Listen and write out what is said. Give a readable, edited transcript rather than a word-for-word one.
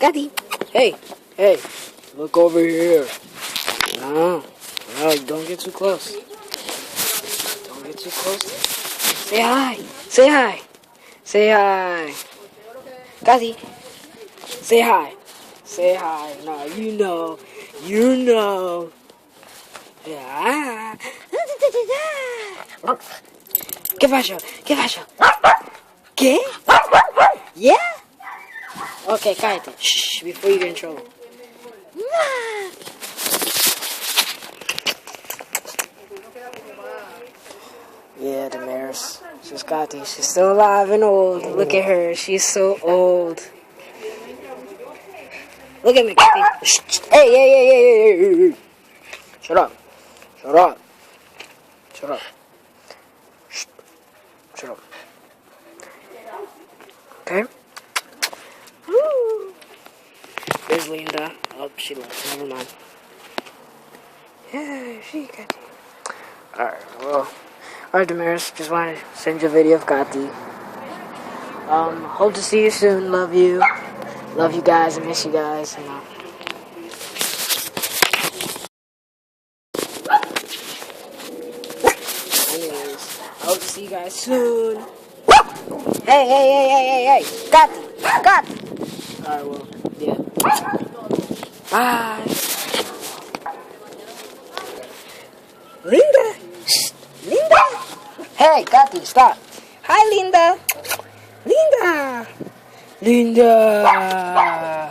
Gatti. Hey, hey, look over here. No, don't get too close. Don't get too close. Say hi. Say hi. Say hi. Gatti. Say hi. Say hi. No, you know. You know. Yeah. ¿Qué pasó? ¿Qué pasó? ¿Qué? Yeah? Okay, cállate. Shh, before you get in trouble. Yeah, Damaris. She's got these. She's still alive and old. Look at her. She's so old. Look at me, Kathy. Shh. Hey. Shut up. Shut up. Shut up. Shh. Shut up. Okay? Woo. There's Linda. Oh, she left. Never mind. Yeah, she got you. Alright, Damaris. Just wanted to send you a video of Gotti. Hope to see you soon. Love you. Love you guys. I miss you guys. Anyways, I hope to see you guys soon. Hey. Gotti. Alright, well, yeah. Bye. Linda. Shh. Linda. Hey, Gotti, stop. Hi, Linda. Linda.